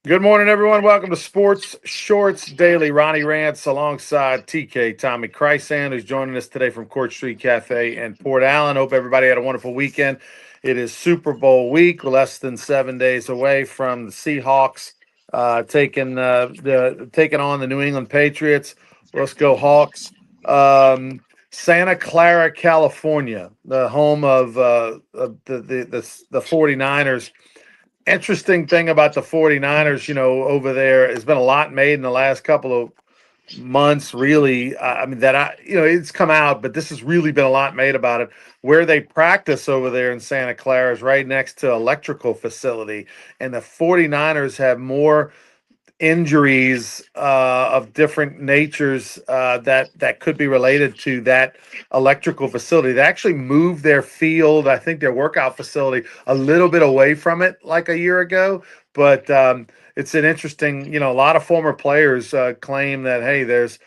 Good morning, everyone. Welcome to Sports Shorts Daily. Ronnie Rants alongside TK, Tommy Krysan, who's joining us today from Court Street Cafe in Port Allen. Hope everybody had a wonderful weekend. It is Super Bowl week. We're less than 7 days away from the Seahawks taking on the New England Patriots. Let's go Hawks. Santa Clara, California, the home of the 49ers. Interesting thing about the 49ers, over there, has been a lot made in the last couple of months, really. I mean, it's come out, but this has really been a lot made about it. Where they practice over there in Santa Clara is right next to electrical facility, and the 49ers have more injuries of different natures that could be related to that electrical facility. They actually moved their field, I think their workout facility, a little bit away from it like a year ago. But it's an interesting, a lot of former players claim that, hey, there's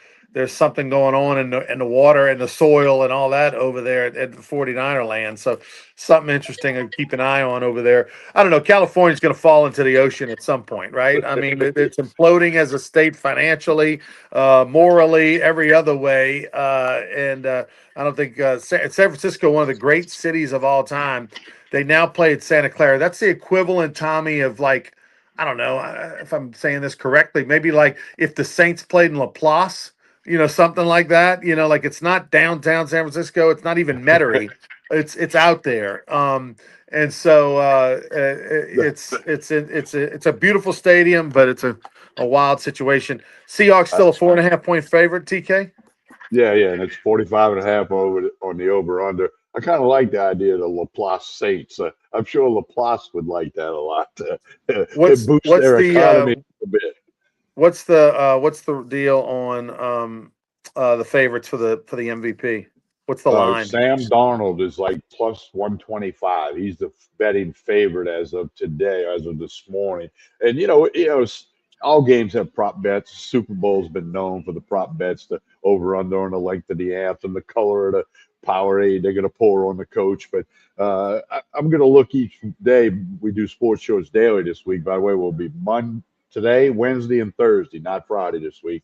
something going on in the water and the soil and all that over there at the 49er land. So something interesting to keep an eye on over there. I don't know. California's going to fall into the ocean at some point, right? I mean, it's imploding as a state financially, morally, every other way. And I don't think San Francisco, one of the great cities of all time, they now play at Santa Clara. That's the equivalent, Tommy, of like, I don't know if I'm saying this correctly, maybe like if the Saints played in Laplace, something like that. Like it's not downtown San Francisco. It's not even Metairie. It's out there. And so it's a beautiful stadium, but it's a wild situation. Seahawks Uh, still a 4.5 point favorite. TK. yeah, and it's 45.5 on the over under. I kind of like the idea of the Laplace Saints. I'm sure Laplace would like that a lot. It What's boosts what's their the economy a bit. what's the deal on the favorites for the MVP? What's the line? Sam Darnold is like plus 125. He's the betting favorite as of today, as of this morning. And all games have prop bets. Super Bowl's been known for the prop bets, the over under on the length of the anthem, the color of the Powerade they're going to pour on the coach. But I'm going to look each day. We do sports shows daily this week. By the way, we'll be today, Wednesday, and Thursday, not Friday this week.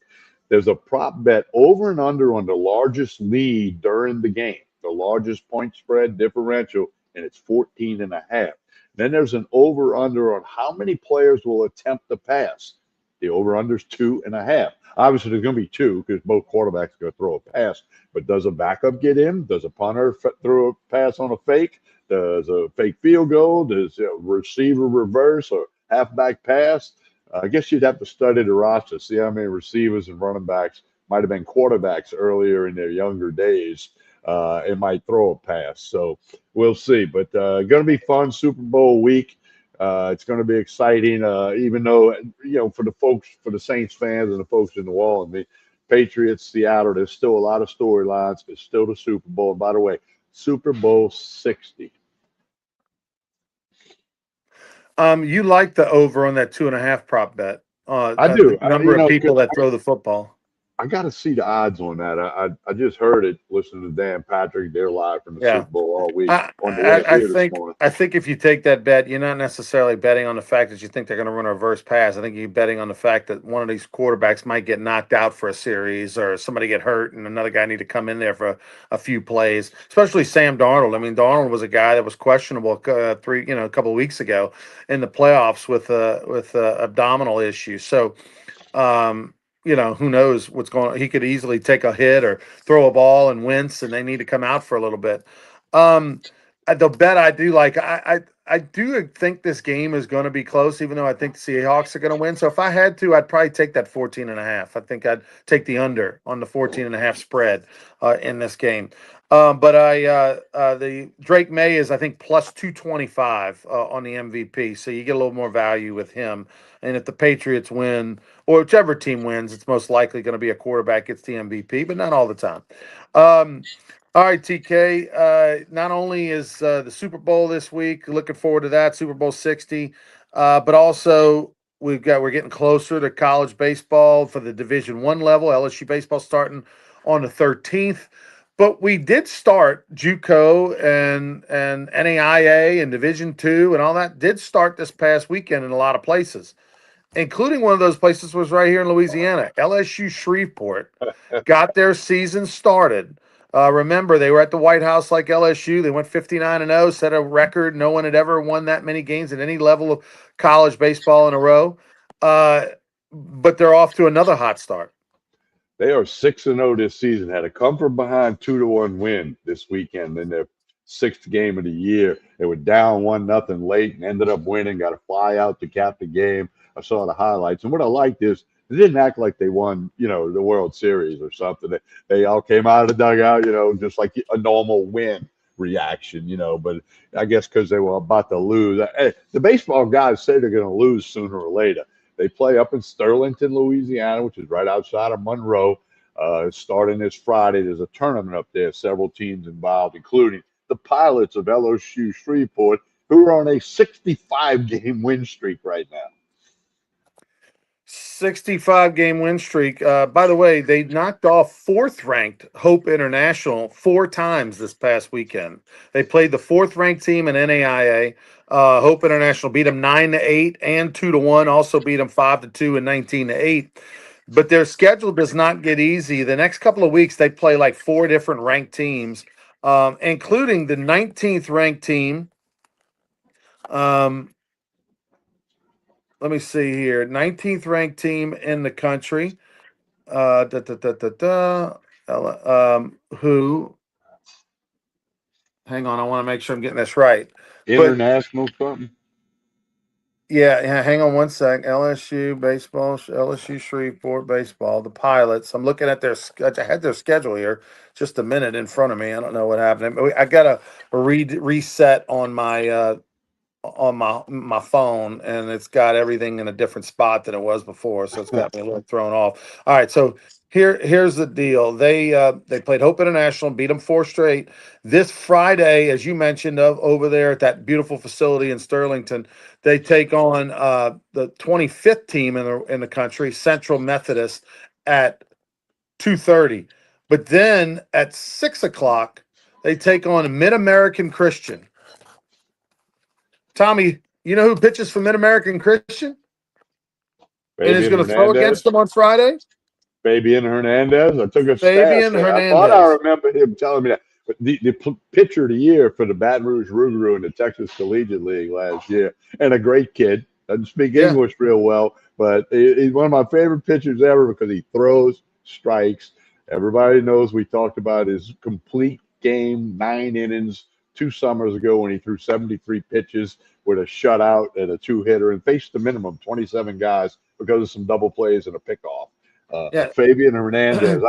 There's a prop bet over and under on the largest lead during the game, the largest point spread differential, and it's 14 and a half. Then there's an over under on how many players will attempt the pass. The over under is 2.5. Obviously, there's going to be two because both quarterbacks are going to throw a pass. But does a backup get in? Does a punter throw a pass on a fake? Does a fake field goal? Does a receiver reverse or halfback pass? I guess you'd have to study the roster, see how many receivers and running backs might have been quarterbacks earlier in their younger days and might throw a pass. So we'll see. But going to be fun Super Bowl week. It's going to be exciting, even though, for the folks, for the Saints fans and the folks in New Orleans, the Patriots, Seattle, there's still a lot of storylines. It's still the Super Bowl. And by the way, Super Bowl 60. You like the over on that 2.5 prop bet. I The do. number of people that throw the football. I got to see the odds on that. I just heard it listening to Dan Patrick. They're live from the Yeah. Super Bowl all week I, on the way I I here this think morning. I think if you take that bet, you're not necessarily betting on the fact that you think they're going to run a reverse pass. I think you're betting on the fact that one of these quarterbacks might get knocked out for a series, or somebody get hurt, and another guy need to come in there for a few plays. Especially Sam Darnold. I mean, Darnold was a guy that was questionable a couple of weeks ago in the playoffs with abdominal issues. So. Who knows what's going on? He could easily take a hit or throw a ball and wince, and they need to come out for a little bit. Um, the bet I do like, I do think this game is going to be close, even though I think the Seahawks are going to win. So if I had to, I'd probably take that 14.5. I think I'd take the under on the 14.5 spread in this game. But the Drake May is, I think, plus 225 on the MVP. So you get a little more value with him. And if the Patriots win, or whichever team wins, it's most likely going to be a quarterback gets the MVP, but not all the time. Um, all right, TK. Not only is the Super Bowl this week, looking forward to that, Super Bowl 60, but also we're getting closer to college baseball for the Division I level. LSU baseball starting on the 13th. But we did start JUCO and NAIA and Division II and all that did start this past weekend in a lot of places. including one of those places was right here in Louisiana. LSU Shreveport got their season started. Remember, they were at the White House like LSU. They went 59-0, set a record. No one had ever won that many games at any level of college baseball in a row. But they're off to another hot start. They are 6-0 this season. Had a come from behind 2-1 win this weekend in their sixth game of the year. They were down 1-0 late and ended up winning. Got a fly out to cap the game. I saw the highlights, and what I liked is they didn't act like they won, the World Series or something. They all came out of the dugout, just like a normal win reaction, But I guess because they were about to lose. Hey, the baseball guys say they're going to lose sooner or later. They play up in Sterlington, Louisiana, which is right outside of Monroe. Starting this Friday, there's a tournament up there. Several teams involved, including the Pilots of LSU Shreveport, who are on a 65-game win streak right now. 65-game win streak. By the way, they knocked off fourth-ranked Hope International 4 times this past weekend. They played the fourth-ranked team in NAIA. Hope International beat them 9-8 and 2-1. Also beat them 5-2 and 19-8. But their schedule does not get easy. The next couple of weeks, they play like 4 different ranked teams, including the 19th ranked team. Let me see here. 19th ranked team in the country. Who? Hang on, I want to make sure I'm getting this right. But International something? yeah, hang on one sec. LSU baseball, LSU Shreveport baseball, the Pilots. I'm looking at their schedule. I had their schedule here just a minute in front of me. I don't know what happened. I got to reset on my phone, and it's got everything in a different spot than it was before, so it's got me a little thrown off. All right, so here's the deal. They played Hope International, beat them 4 straight. This Friday, as you mentioned, over there at that beautiful facility in Sterlington, they take on the 25th team in the country, Central Methodist, at 2:30. But then at 6 o'clock, they take on Mid American Christian. Tommy, you know who pitches for Mid American Christian and is Fabian going to throw against Hernandez? them on Friday? Fabian Hernandez. I took a stats Fabian there. I thought I Hernandez. remember him telling me that. But the pitcher of the year for the Baton Rouge Rougarou in the Texas Collegiate League last year, and a great kid. Doesn't speak Yeah, English real well, but he's one of my favorite pitchers ever because he throws strikes. Everybody knows we talked about his complete game, 9 innings, 2 summers ago when he threw 73 pitches with a shutout and a 2-hitter and faced the minimum 27 guys because of some double plays and a pickoff. yeah. Fabian Hernandez.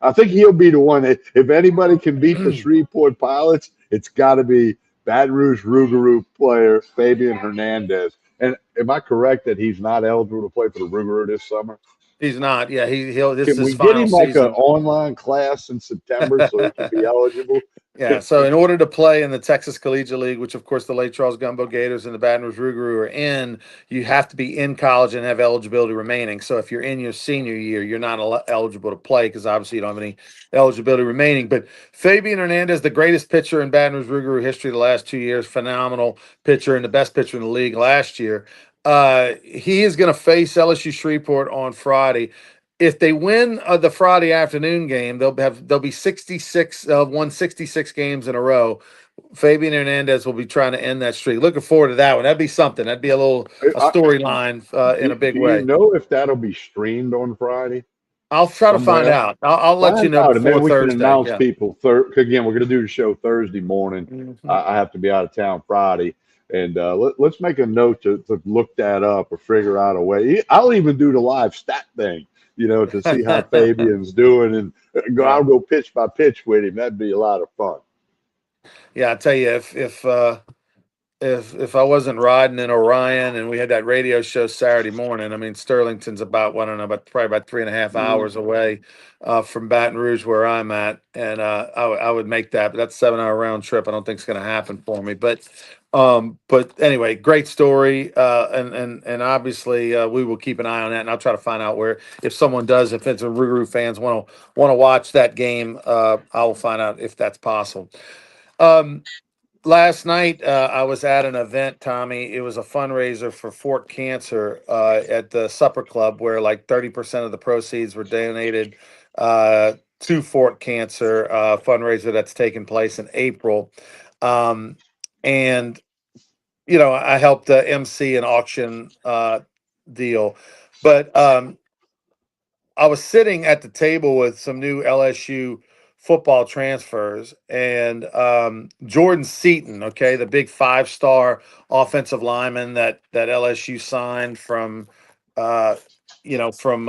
I think he'll be the one. If anybody can beat the Shreveport Pilots, it's got to be Baton Rouge Rougarou player Fabian Hernandez. And am I correct that he's not eligible to play for the Rougarou this summer? He's not. Yeah, he'll. This is Can his we get final him like an season. online class in September so he can be eligible? Yeah, so in order to play in the Texas Collegiate League, which of course the Lake Charles Gumbo Gators and the Baton Rouge Rougarou are in, you have to be in college and have eligibility remaining. So if you're in your senior year, you're not eligible to play because obviously you don't have any eligibility remaining. But Fabian Hernandez, the greatest pitcher in Baton Rouge Rougarou history the last 2 years, phenomenal pitcher and the best pitcher in the league last year. He is going to face LSU Shreveport on Friday. If they win the Friday afternoon game, they'll be 66 won 66 games in a row. Fabian Hernandez will be trying to end that streak. Looking forward to that one. That'd be something. That'd be a I, storyline in a big do you way. know if that'll be streamed on Friday I'll try to find somewhere? out. I'll let you Find know out, and maybe before we can Thursday. announce Yeah. people. Again, we're going to do the show Thursday morning. Mhm. I have to be out of town Friday, and let's make a note to look that up or figure out a way. I'll even do the live stat thing, to see how Fabian's doing, and Yeah. I'll go pitch by pitch with him. That'd be a lot of fun. Yeah. I tell you, if I wasn't riding in Orion and we had that radio show Saturday morning, I mean Sterlington's about I don't know, about probably about 3.5 hours away from Baton Rouge where I'm at, and I would make that, but that's a 7 hour round trip. I don't think it's going to happen for me, but anyway, great story, and obviously we will keep an eye on that, and I'll try to find out where if someone does, if it's a Rougarou fans want to watch that game, I will find out if that's possible. Um, Last night, I was at an event, Tommy. It was a fundraiser for Fort Cancer at the Supper Club, where like 30% of the proceeds were donated to Fort Cancer fundraiser that's taking place in April. Um, and I helped MC an auction deal, but I was sitting at the table with some new LSU football transfers and Jordan Seaton, okay, the big 5-star offensive lineman that LSU signed uh, from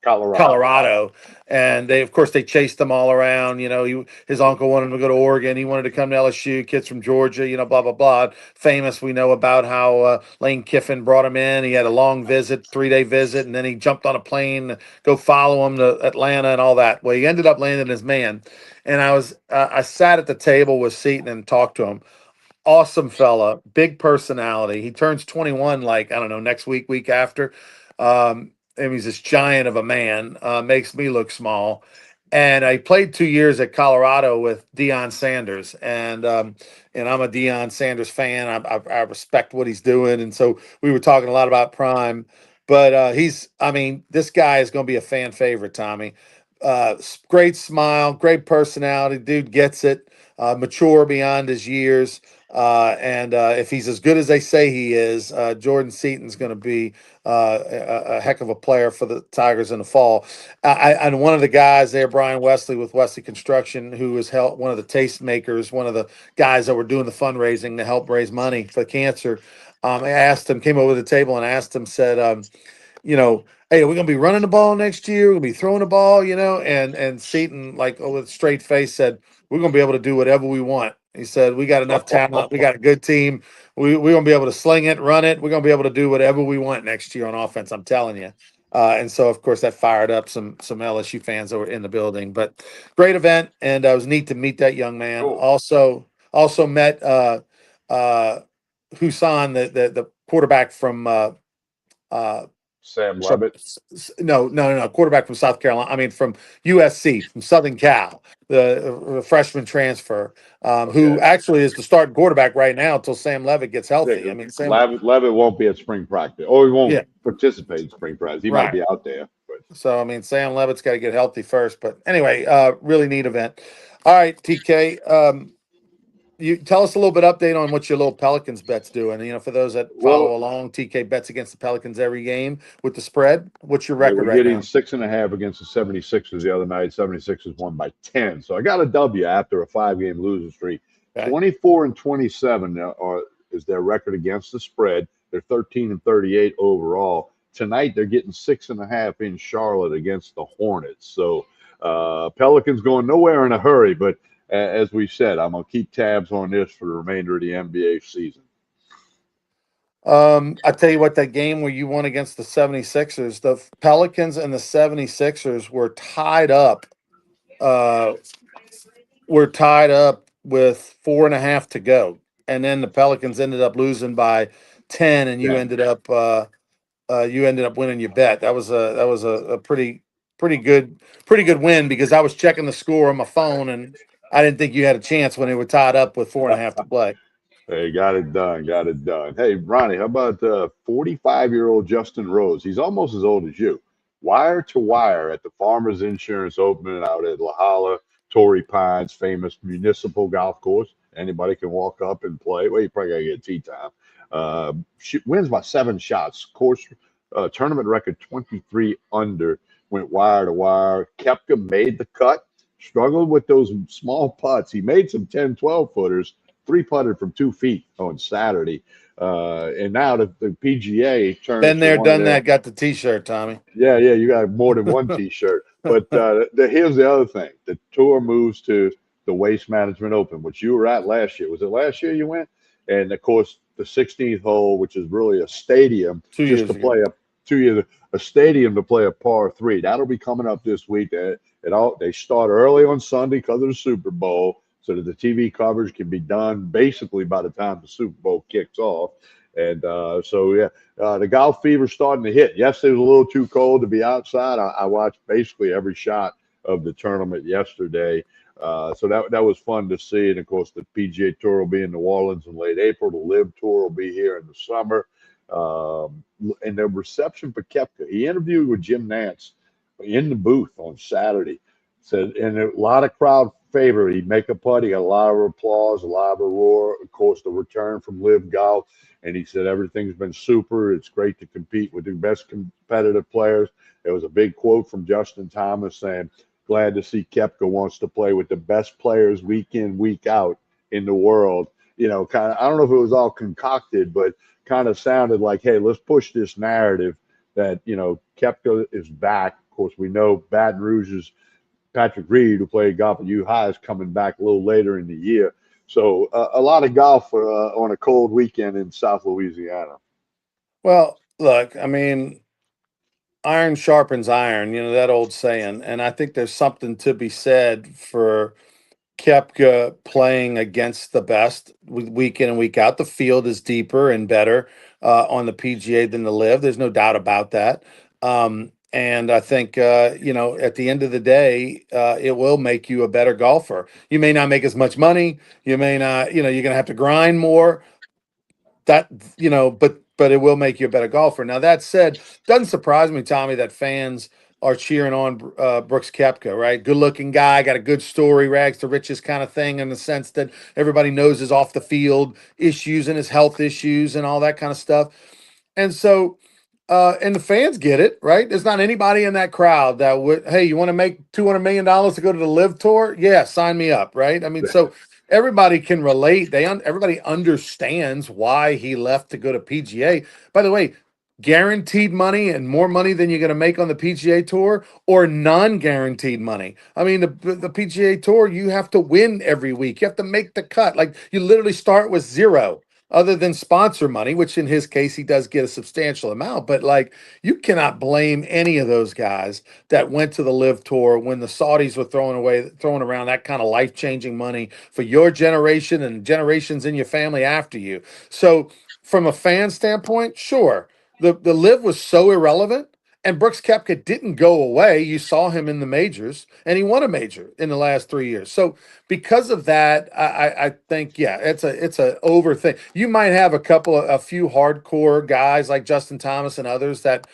Colorado. Colorado, and they, of course, they chased him all around. His uncle wanted him to go to Oregon. He wanted to come to LSU. Kids from Georgia, blah blah blah. Famous, we know about how Lane Kiffin brought him in. He had a long visit, 3-day visit, and then he jumped on a plane to go follow him to Atlanta and all that. Well, he ended up landing his man, and I sat at the table with Seaton and talked to him. Awesome fella, big personality. He turns 21, like, I don't know, next week after. And he's this giant of a man, makes me look small. And I played 2 years at Colorado with Deion Sanders, and I'm a Deion Sanders fan. I respect what he's doing, and so we were talking a lot about Prime. But I mean, this guy is going to be a fan favorite, Tommy. Great smile, great personality, dude gets it. Mature beyond his years. And if he's as good as they say he is, Jordan Seaton's going to be a heck of a player for the Tigers in the fall. And one of the guys there, Brian Wesley with Wesley Construction, who was one of the tastemakers, one of the guys that were doing the fundraising to help raise money for cancer. I asked him, came over to the table and asked him, said, hey, are we gonna be running the ball next year? We're gonna be throwing the ball, and Seaton, like, with a straight face, said, we're gonna be able to do whatever we want. He said, we got enough talent, we got a good team. We're gonna be able to sling it, run it. We're gonna be able to do whatever we want next year on offense. I'm telling you. And so, of course, that fired up some LSU fans that were in the building. But great event, and it was neat to meet that young man. Cool. Also met Husan, the quarterback from uh, Sam Levitt. no, quarterback from South Carolina. I mean, from USC, from Southern Cal, the freshman transfer, who Okay. actually is the starting quarterback right now until Sam Levitt gets Yeah, healthy. I 'cause mean, Sam, Levitt won't be at spring practice, or he won't yeah, participate in spring practice. He might right. be out there, but So I mean, Sam Levitt's got to get healthy first. But anyway, really neat event. All right, TK. You tell us a little bit update on what your little Pelicans bet's doing. For those that well, follow along, TK bets against the Pelicans every game with the spread. What's your they record were right getting now? 6.5 against the 76ers the other night. 76ers won by 10. So I got a W after a 5-game losing streak. Okay. 24 and 27 is their record against the spread. They're 13 and 38 overall. Tonight they're getting 6.5 in Charlotte against the Hornets. So Pelicans going nowhere in a hurry, but as we said, I'm gonna keep tabs on this for the remainder of the NBA season. I tell you what, that game where you won against the 76ers, the Pelicans and the 76ers uh, were tied up with 4.5 to go. And then the Pelicans ended up losing by 10, and Then you ended up winning your bet. That was a pretty good win, because I was checking the score on my phone, and I didn't think you had a chance when they were tied up with 4.5 to play. Hey, got it done. Got it done. Hey, Ronnie, how about 45-year-old Justin Rose? He's almost as old as you. Wire to wire at the Farmers Insurance opening out at La Jolla, Torrey Pines, famous municipal golf course. Anybody can walk up and play. Well, you probably got to get tee time. Wins by 7 shots. Course tournament record 23 under. Went wire to wire. Kepka made the cut. Struggled with those small putts. He made some 10, 12 footers, 3 putted from 2 feet on Saturday. And now the PGA turns Been to there, one of done their, that. Got the T-shirt, Tommy. yeah, you got more than one T-shirt. But here's the other thing: the tour moves to the Waste Management Open, which you were at last year. Was it last year you went? And of course, the 16th hole, which is really a stadium, two just years to ago. play 2 years, a stadium to play a par three. That'll be coming up this week. They start early on Sunday because of the Super Bowl, so that the TV coverage can be done basically by the time the Super Bowl kicks off. And so, yeah, the golf fever's starting to hit. Yes, it was a little too cold to be outside. I watched basically every shot of the tournament yesterday. So that was fun to see. And of course, the PGA Tour will be in New Orleans in late April. The Live Tour will be here in the summer. And the reception for Koepka, he interviewed with Jim Nantz in the booth on Saturday. Said, and a lot of crowd favor. He'd make a putt. He got a lot of applause, a lot of a roar. Of course, the return from Live Golf. And he said, everything's been super. It's great to compete with the best competitive players. There was a big quote from Justin Thomas saying, glad to see Koepka wants to play with the best players week in, week out in the world. You know, kind of, I don't know if it was all concocted, but kind of sounded like, hey, let's push this narrative that, you know, Koepka is back. Of course, we know Baton Rouge's Patrick Reed, who played golf at U High, is coming back a little later in the year. So a lot of golf on a cold weekend in South Louisiana. Well, look, I mean, iron sharpens iron, that old saying. And I think there's something to be said for Koepka playing against the best week in and week out. The field is deeper and better on the PGA than the Live. There's no doubt about that. And I think, at the end of the day, it will make you a better golfer. You may not make as much money. You may not, you're going to have to grind more. That, but it will make you a better golfer. Now, that said, doesn't surprise me, Tommy, that fans are cheering on Brooks Koepka, right? Good looking guy, got a good story, rags to riches kind of thing, in the sense that everybody knows his off the field issues and his health issues and all that kind of stuff. And so, and the fans get it, right? There's not anybody in that crowd that would, hey, you want to make $200 million to go to the Live Tour? Yeah, sign me up, right? I mean, so everybody can relate. Everybody understands why he left to go to PGA. By the way, guaranteed money and more money than you're going to make on the PGA Tour, or non-guaranteed money. I mean, the PGA Tour, you have to win every week. You have to make the cut. Like, you literally start with zero, other than sponsor money, which in his case, he does get a substantial amount. But like, you cannot blame any of those guys that went to the Live Tour when the Saudis were throwing around that kind of life-changing money for your generation and generations in your family after you. So from a fan standpoint, sure, the Live was so irrelevant. And Brooks Koepka didn't go away. You saw him in the majors, and he won a major in the last 3 years. So because of that, I think, yeah, it's a over thing. You might have a few hardcore guys like Justin Thomas and others that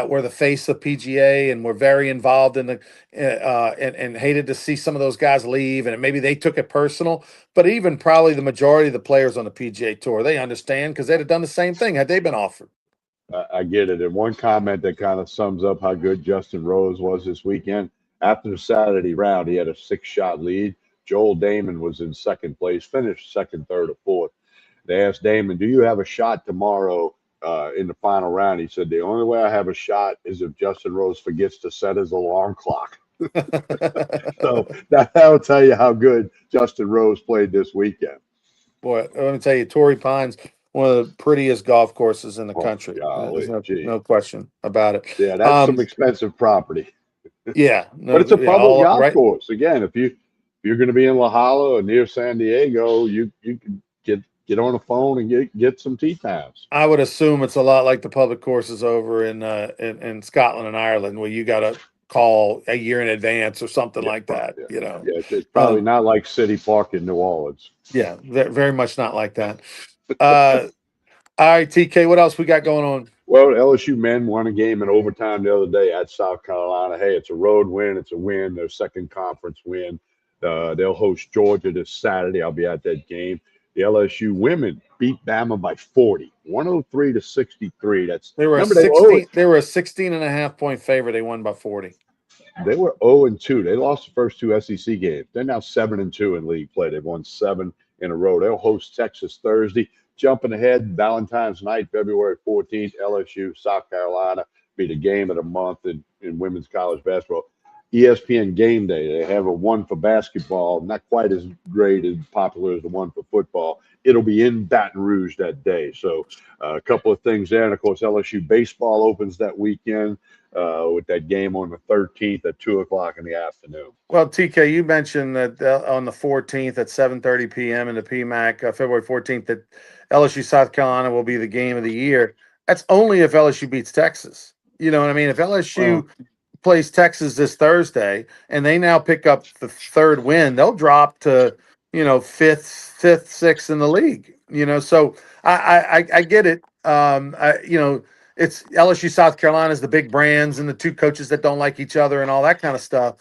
were the face of PGA and were very involved in the and hated to see some of those guys leave, and maybe they took it personal. But even probably the majority of the players on the PGA Tour, they understand, because they'd have done the same thing had they been offered. I get it. And one comment that kind of sums up how good Justin Rose was this weekend. After the Saturday round, he had a 6-shot lead. Joel Damon was in second place, finished second, third, or fourth. They asked Damon, "Do you have a shot tomorrow in the final round?" He said, "The only way I have a shot is if Justin Rose forgets to set his alarm clock." So that'll tell you how good Justin Rose played this weekend. Boy, let me tell you, Torrey Pines, one of the prettiest golf courses in the Oh, country. There's golly, gee. no question about it. Yeah, that's some expensive property. Yeah, But it's no, a yeah, public all golf right. course. Again, if you're going to be in La Jolla or near San Diego, you can get on a phone and get some tee times. I would assume it's a lot like the public courses over in Scotland and Ireland, where you got to call a year in advance or something Yeah, like that. yeah, yeah. It's probably Um, not like City Park in New Orleans. yeah, very much not like that. Uh, all right, TK, what else we got going on? Well, LSU men won a game in overtime the other day at South Carolina. Hey, it's a road win. It's a win. Their second conference win. They'll host Georgia this Saturday. I'll be at that game. The LSU women beat Bama by 40, 103 to 63. That's They were a remember they were 16. They were a 16 and a half point favorite. They won by 40. They were 0 and 2. They lost the first two SEC games. They're now 7 and 2 in league play. They've won 7 in a row. They'll host Texas Thursday. Jumping ahead, Valentine's night, February 14th, LSU, South Carolina, be the game of the month in women's college basketball. ESPN Game Day. They have a one for basketball, not quite as great as popular as the one for football. It'll be in Baton Rouge that day. So a couple of things there. And of course, LSU baseball opens that weekend with that game on the 13th at 2 o'clock in the afternoon. Well, TK, you mentioned that on the 14th at 7:30 p.m. in the PMAC, February 14th, that LSU South Carolina will be the game of the year. That's only if LSU beats Texas. You know what I mean? If Well, LSU plays Texas this Thursday, and they now pick up the third win, they'll drop to fifth, sixth in the league. So I get it. It's LSU, South Carolina is the big brands and the two coaches that don't like each other and all that kind of stuff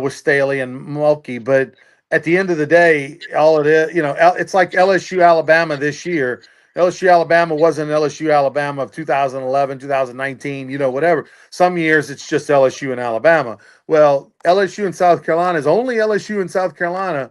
with Staley and Mulkey. But at the end of the day, all it is, it's like LSU, Alabama this year. LSU, Alabama wasn't LSU, Alabama of 2011, 2019, whatever. Some years it's just LSU and Alabama. Well, LSU and South Carolina is only LSU and South Carolina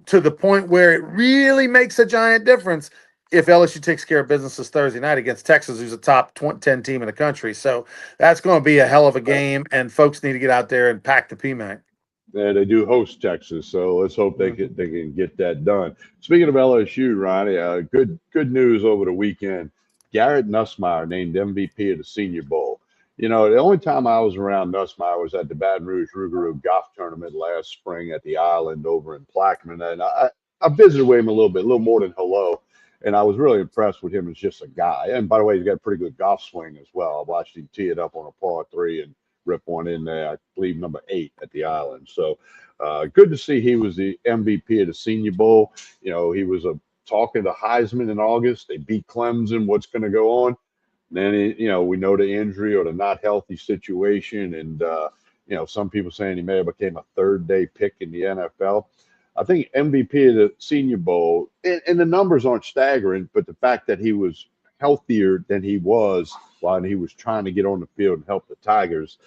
to the point where it really makes a giant difference if LSU takes care of business this Thursday night against Texas, who's a top 10 team in the country. So that's going to be a hell of a game, and folks need to get out there and pack the PMAC. They do host Texas, so let's hope they can get that done. Speaking of LSU, Ronnie, good news over the weekend. Garrett Nussmeier named MVP of the Senior Bowl. The only time I was around Nussmeier was at the Baton Rouge Rougarou Golf Tournament last spring at the Island over in Plaquemine, and I visited with him a little more than hello, and I was really impressed with him as just a guy. And by the way, he's got a pretty good golf swing as well. I watched him tee it up on a par three and rip one in there, I believe number 8 at the Island. So good to see he was the MVP of the Senior Bowl. He was talking to Heisman in August. They beat Clemson. What's going to go on? Then, we know the injury or the not healthy situation. And, some people saying he may have became a third-day pick in the NFL. I think MVP of the Senior Bowl, and the numbers aren't staggering, but the fact that he was healthier than he was while he was trying to get on the field and help the Tigers,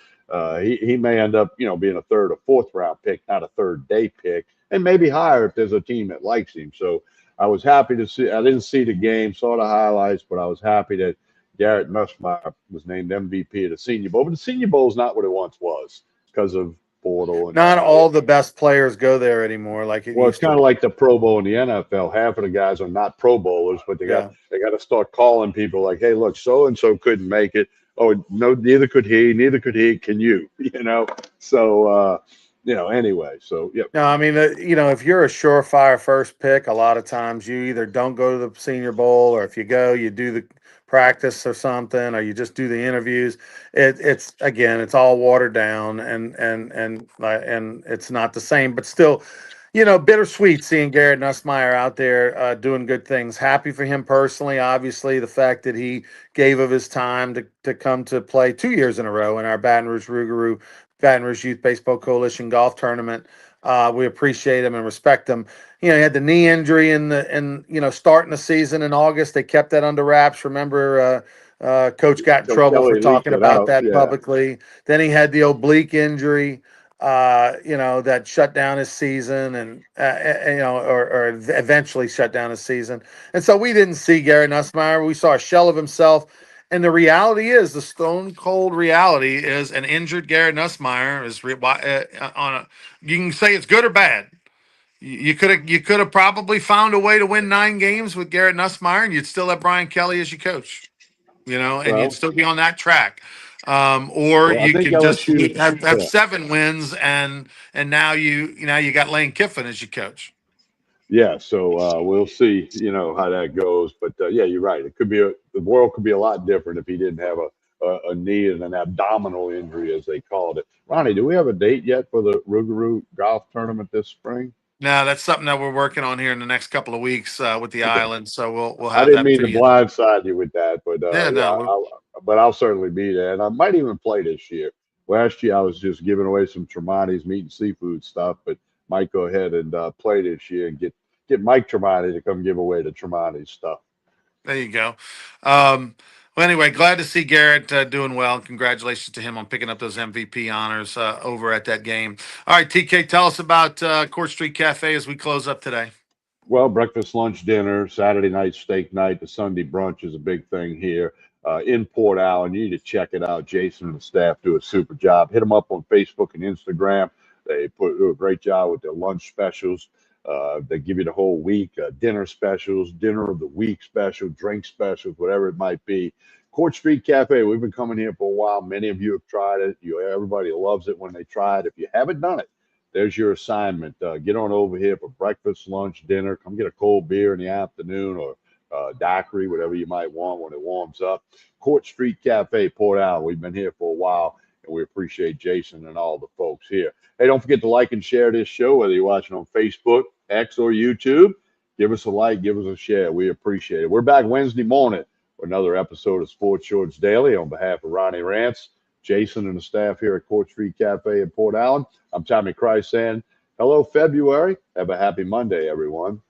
he may end up, being a third or fourth round pick, not a third day pick, and maybe higher if there's a team that likes him. So I was happy to see. I didn't see the game, saw the highlights, but I was happy that Garrett Nussmeier was named MVP of the Senior Bowl. But the Senior Bowl is not what it once was because of portal and Not all the best players go there anymore like it well, it's used to kind be. of like the Pro Bowl in the NFL. Half of the guys are not Pro Bowlers, but Yeah. they got to start calling people like, "Hey, look, so and so couldn't make it. Oh, no, neither could he. Neither could he. Can you? So, anyway. So, yep. No, I mean, if you're a surefire first pick, a lot of times you either don't go to the Senior Bowl, or if you go, you do the practice or something, or you just do the interviews. It's again, it's all watered down, and it's not the same. But still, bittersweet seeing Garrett Nussmeier out there doing good things. Happy for him personally. Obviously, the fact that he gave of his time to come to play 2 years in a row in our Baton Rouge Rougarou Baton Rouge Youth Baseball Coalition golf tournament. We appreciate him and respect him. He had the knee injury starting the season in August. They kept that under wraps. Remember, Coach got in Coach trouble for Kelly leaked talking it about out. that Yeah. publicly. Then he had the oblique injury, that shut down his season, and or eventually shut down his season. And so we didn't see Gary Nussmeier. We saw a shell of himself. And the reality is, the stone cold reality is, an injured Garrett Nussmeier is on a. You can say it's good or bad. You could have probably found a way to win 9 games with Garrett Nussmeier, and you'd still have Brian Kelly as your coach. And you'd Well, still be on that track. Or I you think can just LSU. have Yeah. 7 wins, and now you got Lane Kiffin as your coach. Yeah, so we'll see, how that goes. But yeah, you're right. It could be the world could be a lot different if he didn't have a knee and an abdominal injury, as they called it. Ronnie, do we have a date yet for the Rougarou golf tournament this spring? Now that's something that we're working on here in the next couple of weeks with the Okay. island. So we'll I have didn't that mean to to you. blindside you with that, but Yeah, yeah, no, but I'll certainly be there, and I might even play this year. Last year I was just giving away some Tremonti's meat and seafood stuff, but might go ahead and play this year and get Mike Tremonti to come give away the Tremonti's stuff. there you go. Well, anyway, glad to see Garrett doing well. Congratulations to him on picking up those MVP honors over at that game. All right, TK, tell us about Court Street Cafe as we close up today. Well, breakfast, lunch, dinner, Saturday night, steak night, the Sunday brunch is a big thing here in Port Allen. You need to check it out. Jason and the staff do a super job. Hit them up on Facebook and Instagram. They do a great job with their lunch specials. They give you the whole week, dinner specials, dinner of the week special, drink specials, whatever it might be. Court Street Cafe, we've been coming here for a while. Many of you have tried it. Everybody loves it when they try it. If you haven't done it, there's your assignment. Get on over here for breakfast, lunch, dinner. Come get a cold beer in the afternoon or daiquiri, whatever you might want when it warms up. Court Street Cafe, Port Allen. We've been here for a while. And we appreciate Jason and all the folks here. Hey, don't forget to like and share this show, whether you're watching on Facebook, X, or YouTube. Give us a like, give us a share. We appreciate it. We're back Wednesday morning for another episode of Sports Shorts Daily. On behalf of Ronnie Rance, Jason, and the staff here at Court Street Cafe in Port Allen, I'm Tommy Christ saying hello, February. Have a happy Monday, everyone.